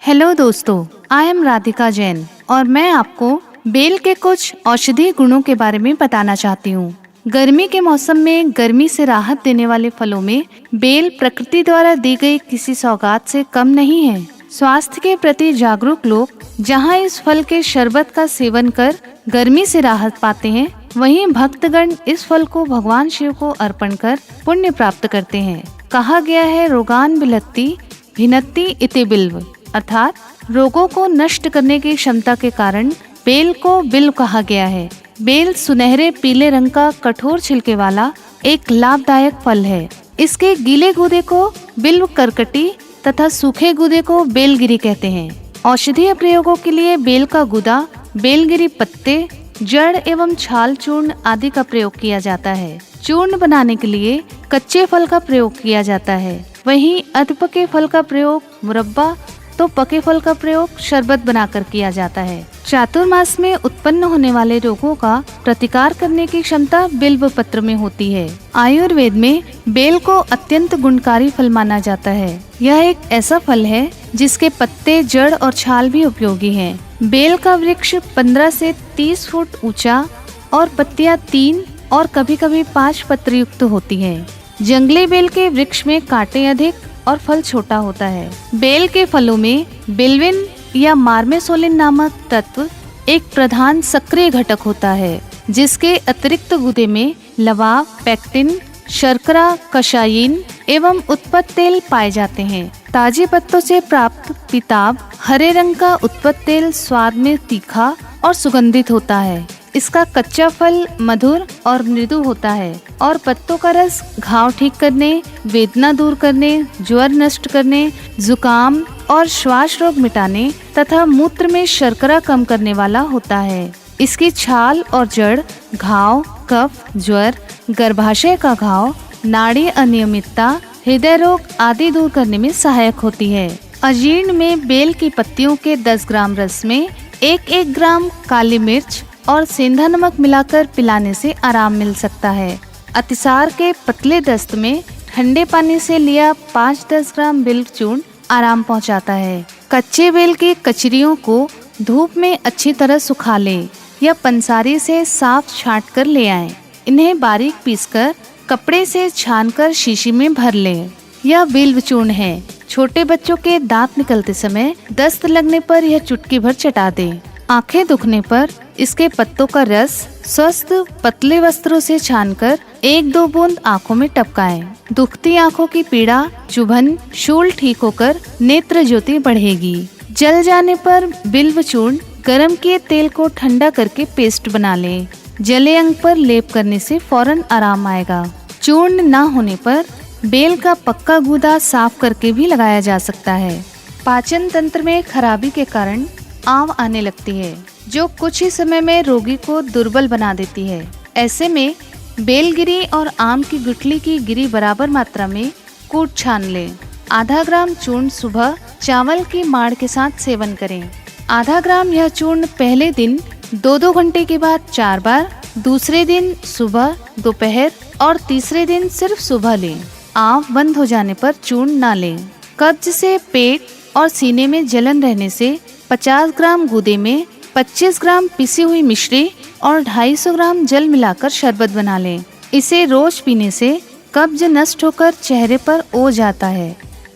Hello दोस्तों, I am Radhika Jain और मैं आपको बेल के कुछ औषधीय गुणों के बारे में बताना चाहती हूँ। गर्मी के मौसम में गर्मी से राहत देने वाले फलों में बेल प्रकृति द्वारा दी गई किसी सौगात से कम नहीं है। स्वास्थ्य के प्रति जागरूक लोग जहाँ इस फल के शरबत का सेवन कर गर्मी से राहत पाते हैं, वहीं भक्तगण इस फल को भगवान शिव को अर्पण कर पुण्य प्राप्त करते हैं। कहा गया है, रोगान बिलत्ति भिन्नति इति बिल्व, अर्थात रोगों को नष्ट करने की क्षमता के कारण बेल को बिल्व कहा गया है। बेल सुनहरे पीले रंग का कठोर छिलके वाला एक लाभदायक फल है। इसके गीले गूदे को बिल्व करकटी तथा सूखे गूदे को बेलगिरी कहते हैं। औषधीय प्रयोगों के लिए बेल का गूदा, बेलगिरी पत्ते, जड़ एवं छाल चूर्ण आदि का प्रयोग किया जाता है। चूर्ण बनाने के लिए कच्चे फल का प्रयोग किया जाता है, वहीं अधपके फल का प्रयोग मुरब्बा तो पके फल का प्रयोग शरबत बनाकर किया जाता है। चातुर्मास में उत्पन्न होने वाले रोगों का प्रतिकार करने की क्षमता बिल्व पत्र में होती है। आयुर्वेद में बेल को अत्यंत गुणकारी फल माना जाता है। यह एक ऐसा फल है जिसके पत्ते, जड़ और छाल भी उपयोगी हैं। बेल का वृक्ष 15 से 30 फुट ऊंचा और पत्तियां 3 और कभी-कभी 5 पत्र युक्त होती है। जंगली बेल के वृक्ष में कांटे अधिक और फल छोटा होता है। बेल के फलों में बिल्विन या मार्मेसोलिन नामक तत्व एक प्रधान सक्रिय घटक होता है, जिसके अतिरिक्त गूदे में लवा, पेक्टिन, शर्करा, कशायीन एवं उत्पत्त तेल पाए जाते हैं। ताजे पत्तों से प्राप्त पिताब हरे रंग का उत्पत्त तेल स्वाद में तीखा और सुगंधित होता है। इसका कच्चा फल मधुर और मृदु होता है और पत्तों का रस घाव ठीक करने, वेदना दूर करने, ज्वर नष्ट करने, जुकाम और श्वास रोग मिटाने तथा मूत्र में शर्करा कम करने वाला होता है। इसकी छाल और जड़ घाव, कफ, ज्वर, गर्भाशय का घाव, नाड़ी अनियमितता, हृदय रोग आदि दूर करने में सहायक होती है। अजीर्ण में बेल की पत्तियों के 10 ग्राम रस में 1-1 ग्राम काली मिर्च और सेंधा नमक मिलाकर पिलाने से आराम मिल सकता है। अतिसार के पतले दस्त में ठंडे पानी से लिया 5-10 ग्राम बिल्व चूर्ण आराम पहुंचाता है। कच्चे बेल की कचरियों को धूप में अच्छी तरह सुखा लें या पंसारी से साफ छांट कर ले आएं। इन्हें बारीक पीसकर कपड़े से छानकर शीशी में भर लें। यह बिल्व चूर्ण है। छोटे बच्चों के दांत निकलते समय दस्त लगने पर यह चुटकी भर चटा दें। आंखें दुखने पर इसके पत्तों का रस स्वस्थ पतले वस्त्रों से छानकर 1-2 बूंद आंखों में टपकाएं। दुखती आंखों की पीड़ा, चुभन, शूल ठीक होकर नेत्र ज्योति बढ़ेगी। जल जाने पर बिल्व चूर्ण गरम किए तेल को ठंडा करके पेस्ट बना लें। जले अंग पर लेप करने से फौरन आराम आएगा। चूर्ण न होने पर बेल का पक्का गूदा साफ करके भी लगाया जा सकता है। पाचन तंत्र में खराबी के कारण आव आने लगती है, जो कुछ ही समय में रोगी को दुर्बल बना देती है। ऐसे में बेलगिरी और आम की गुठली की गिरी बराबर मात्रा में कूट छान लें। आधा ग्राम चूर्ण सुबह चावल की माड़ के साथ सेवन करें। आधा ग्राम यह चूर्ण पहले दिन 2-2 घंटे के बाद 4 बार, दूसरे दिन सुबह, दोपहर और तीसरे दिन सिर्फ सुबह लें। आंव बंद हो जाने पर चूर्ण न लें। कब्ज से पेट और सीने में जलन रहने से 50 ग्राम गूदे में 25 ग्राम पिसी हुई मिश्री और 250 ग्राम जल मिलाकर शरबत बना लें। इसे रोज पीने से कब्ज नष्ट होकर चेहरे पर ओज आता है।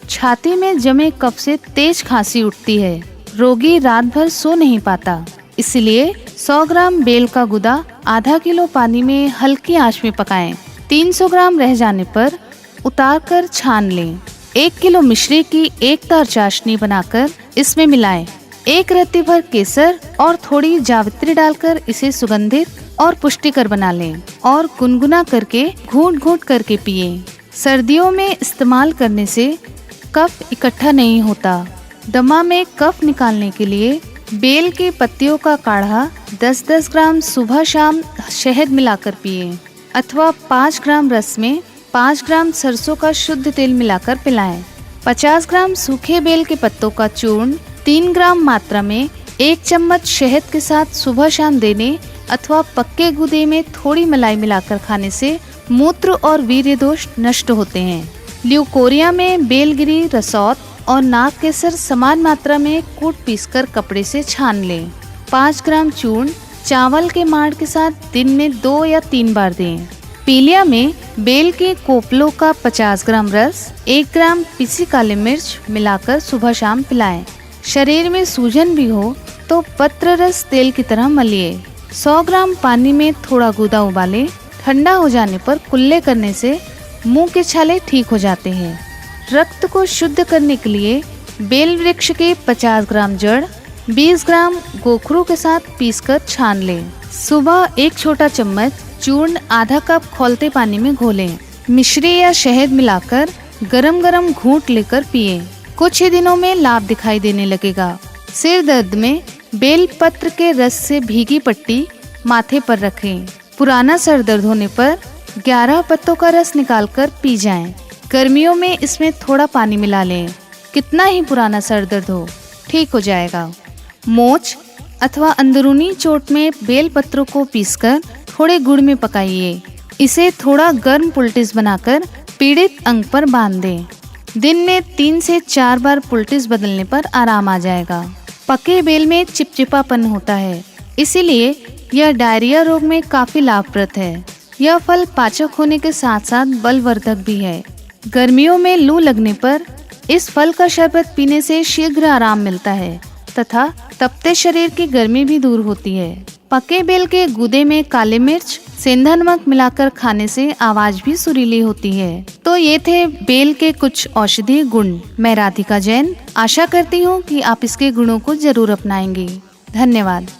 छाती में जमे कफ से तेज खांसी उठती है। रोगी रात भर सो नहीं पाता। इसलिए 100 ग्राम बेल का गुदा आधा किलो पानी में हल्की आंच में पकाएं। 300 ग्राम रह जाने पर उतार कर छान लें। 1 किलो मिश्री की 1 तार चाशनी बनाकर इसमें मिलाएं। 1 रत्ती भर केसर और थोड़ी जावित्री डालकर इसे सुगंधित और पुष्टिकर बना लें और गुनगुना करके घूंट-घूंट करके पिएं। सर्दियों में इस्तेमाल करने से कफ इकट्ठा नहीं होता। दमा में कफ निकालने के लिए बेल की पत्तियों का काढ़ा 10-10 ग्राम सुबह शाम शहद मिलाकर पिएं अथवा 5 ग्राम रस में 5 ग्राम सरसों का शुद्ध तेल मिलाकर पिलाएं। 50 ग्राम सूखे बेल के पत्तों का चूर्ण 3 ग्राम मात्रा में 1 चम्मच शहद के साथ सुबह शाम देने अथवा पक्के गूदे में थोड़ी मलाई मिलाकर खाने से मूत्र और वीर्य दोष नष्ट होते हैं। ल्यूकोरिया में बेलगिरी, रसौत और नाग केसर समान मात्रा में कूट पीसकर कपड़े से छान लें। 5 ग्राम चूर्ण चावल के माड़ के साथ दिन में 2 या 3 बार दें। पीलिया में बेल के कोपलों का 50 ग्राम रस, 1 ग्राम पिसी काली मिर्च मिलाकर सुबह शाम पिलाएं। शरीर में सूजन भी हो तो पत्र रस तेल की तरह मलिए। 100 ग्राम पानी में थोड़ा गूदा उबालें। ठंडा हो जाने पर कुल्ले करने से मुंह के छाले ठीक हो जाते हैं। रक्त को शुद्ध करने के लिए बेल वृक्ष के 50 ग्राम जड़ 20 ग्राम गोखरू के साथ पीसकर छान लें। सुबह 1 छोटा चम्मच चूर्ण आधा कप खौलते पानी में घोलें। मिश्री या शहद मिलाकर गरम गरम घूंट लेकर पिएं। कुछ ही दिनों में लाभ दिखाई देने लगेगा। सिर दर्द में बेल पत्र के रस से भीगी पट्टी माथे पर रखें। पुराना सर दर्द होने पर 11 पत्तों का रस निकालकर पी जाएं। गर्मियों में इसमें थोड़ा पानी मिला लें। कितना ही पुराना सर दर्द हो, ठीक हो जाएगा। मोच अथवा अंदरूनी चोट में बेल पत्रों को पीसकर थोड़े गुड़ में पकाइए। इसे थोड़ा गर्म पुल्टिस बनाकर पीड़ित अंग पर बांध दें। दिन में 3 से 4 बार पुल्टिस बदलने पर आराम आ जाएगा। पके बेल में चिपचिपापन होता है, इसीलिए यह डायरिया रोग में काफी लाभप्रद है। यह फल पाचक होने के साथ साथ बलवर्धक भी है। गर्मियों में लू लगने पर इस फल का शरबत पीने से शीघ्र आराम मिलता है तथा तपते शरीर की गर्मी भी दूर होती है। पके बेल के गूदे में काली मिर्च, सेंधा नमक मिलाकर खाने से आवाज भी सुरीली होती है। तो ये थे बेल के कुछ औषधीय गुण। मैं राधिका जैन आशा करती हूँ कि आप इसके गुणों को जरूर अपनाएंगी। धन्यवाद।